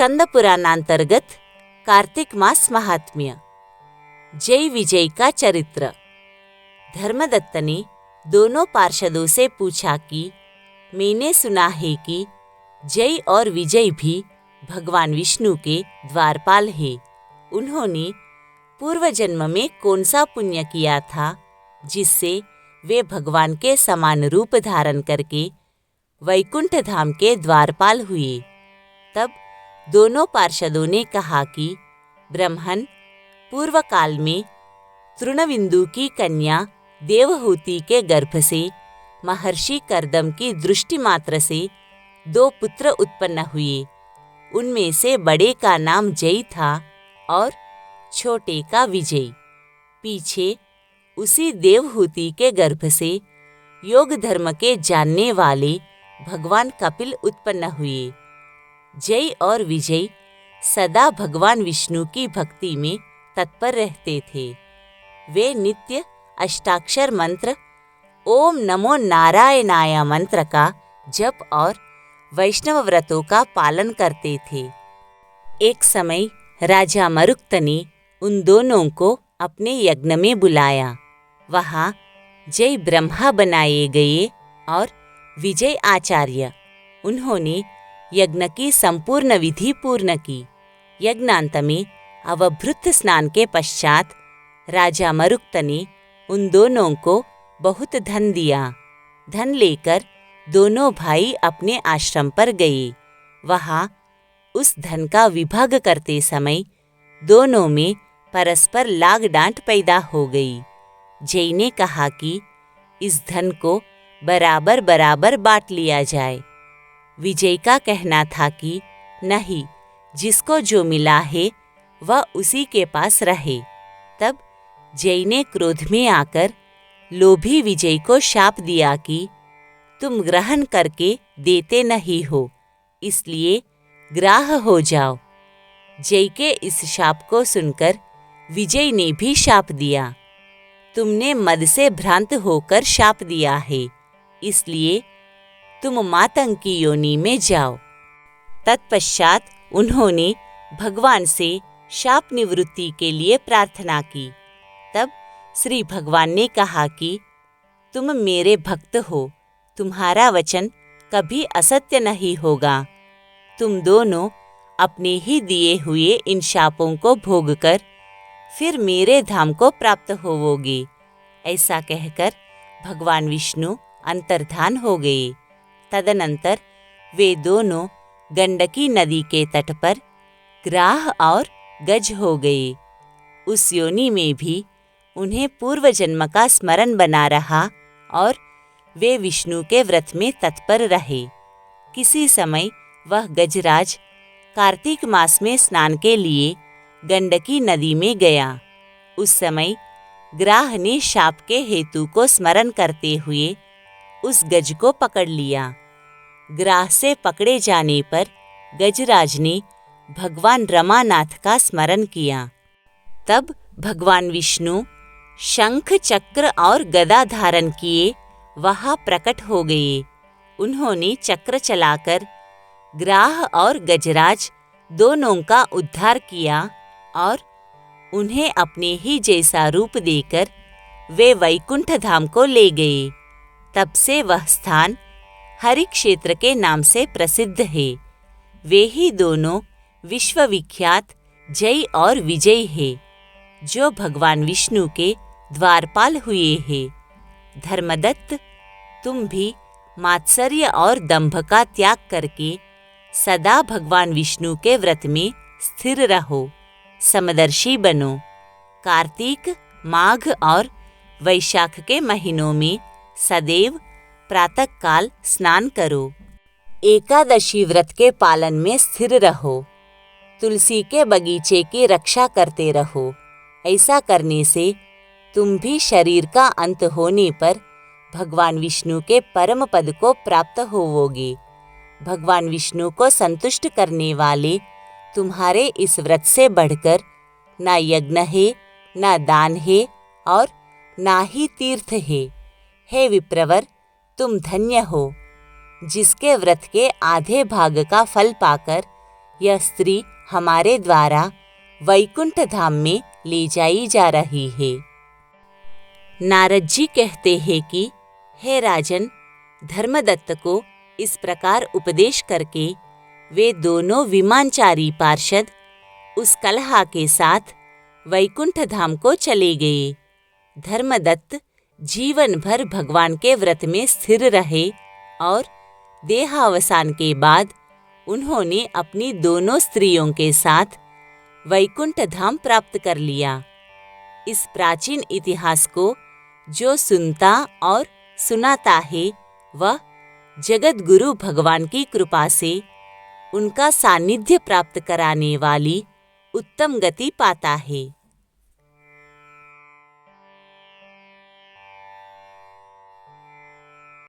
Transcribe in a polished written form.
स्कंद पुराणांतर्गत कार्तिक मास महात्म्य। जय विजय का चरित्र। धर्मदत्त ने दोनों पार्षदों से पूछा कि मैंने सुना है कि जय और विजय भी भगवान विष्णु के द्वारपाल हैं। उन्होंने पूर्व जन्म में कौन सा पुण्य किया था जिससे वे भगवान के समान रूप धारण करके वैकुंठ धाम के द्वारपाल हुए। तब दोनों पार्षदों ने कहा कि ब्रह्मन पूर्व काल में तृणविंदु की कन्या देवहूति के गर्भ से महर्षि कर्दम की दृष्टि मात्र से 2 पुत्र उत्पन्न हुए। उनमें से बड़े का नाम जय था और छोटे का विजय। पीछे उसी देवहूति के गर्भ से योग धर्म के जानने वाले भगवान कपिल उत्पन्न हुए। जय और विजय सदा भगवान विष्णु की भक्ति में तत्पर रहते थे। वे नित्य अष्टाक्षर मंत्र ओम नमो नारायणाय मंत्र का जप और वैष्णव व्रतों का पालन करते थे। एक समय राजा मरुक्त ने उन दोनों को अपने यज्ञ में बुलाया। वहाँ जय ब्रह्मा बनाए गए और विजय आचार्य। उन्होंने यज्ञ की संपूर्ण विधि पूर्ण की। यज्ञांत में अवभृत स्नान के पश्चात राजा मरुक्त ने उन दोनों को बहुत धन दिया। धन लेकर दोनों भाई अपने आश्रम पर गए। वहाँ उस धन का विभाग करते समय दोनों में परस्पर लाग डांट पैदा हो गई। जय ने कहा कि इस धन को बराबर बराबर बांट लिया जाए। विजय का कहना था कि नहीं, जिसको जो मिला है वह उसी के पास रहे। तब जय ने क्रोध में आकर लोभी विजय को शाप दिया कि तुम ग्रहण करके देते नहीं हो, इसलिए ग्राह हो जाओ। जय के इस शाप को सुनकर विजय ने भी शाप दिया, तुमने मद से भ्रांत होकर शाप दिया है, इसलिए तुम मातंगी योनि में जाओ। तत्पश्चात उन्होंने भगवान से शाप निवृत्ति के लिए प्रार्थना की। तब श्री भगवान ने कहा कि तुम मेरे भक्त हो, तुम्हारा वचन कभी असत्य नहीं होगा। तुम दोनों अपने ही दिए हुए इन शापों को भोगकर फिर मेरे धाम को प्राप्त होवोगे। ऐसा कहकर भगवान विष्णु अंतर्धान हो गए। तदनंतर वे दोनों गंडकी नदी के तट पर ग्राह और गज हो गए। उस योनि में भी उन्हें पूर्व जन्म का स्मरण बना रहा और वे विष्णु के व्रत में तत्पर रहे। किसी समय वह गजराज कार्तिक मास में स्नान के लिए गंडकी नदी में गया। उस समय ग्राह ने शाप के हेतु को स्मरण करते हुए उस गज को पकड़ लिया। ग्राह से पकड़े जाने पर गजराज ने भगवान रमानाथ का स्मरण किया। तब भगवान विष्णु शंख चक्र और गदा धारण किए वहाँ प्रकट हो गए। उन्होंने चक्र चलाकर ग्राह और गजराज दोनों का उद्धार किया और उन्हें अपने ही जैसा रूप देकर वे वैकुंठ धाम को ले गए। तब से वह स्थान हरि क्षेत्र के नाम से प्रसिद्ध है। वे ही दोनों विश्वविख्यात जय और विजय है, जो भगवान विष्णु के द्वारपाल हुए हैं। धर्मदत्त, तुम भी मात्सर्य और दंभ का त्याग करके सदा भगवान विष्णु के व्रत में स्थिर रहो, समदर्शी बनो। कार्तिक, माघ और वैशाख के महीनों में सदैव प्रातःकाल स्नान करो। एकादशी व्रत के पालन में स्थिर रहो। तुलसी के बगीचे की रक्षा करते रहो। ऐसा करने से तुम भी शरीर का अंत होने पर भगवान विष्णु के परम पद को प्राप्त होवोगे। भगवान विष्णु को संतुष्ट करने वाले तुम्हारे इस व्रत से बढ़कर ना यज्ञ है, ना दान है और ना ही तीर्थ है। हे विप्रवर, तुम धन्य हो, जिसके व्रत के आधे भाग का फल पाकर यह स्त्री हमारे द्वारा वैकुंठ धाम में ले जाई जा रही है। नारद जी कहते हैं कि हे राजन, धर्मदत्त को इस प्रकार उपदेश करके वे दोनों विमानचारी पार्षद उस कलहा के साथ वैकुंठ धाम को चले गए। धर्मदत्त जीवन भर भगवान के व्रत में स्थिर रहे और देहावसान के बाद उन्होंने अपनी दोनों स्त्रियों के साथ वैकुंठ धाम प्राप्त कर लिया। इस प्राचीन इतिहास को जो सुनता और सुनाता है वह जगत गुरु भगवान की कृपा से उनका सानिध्य प्राप्त कराने वाली उत्तम गति पाता है।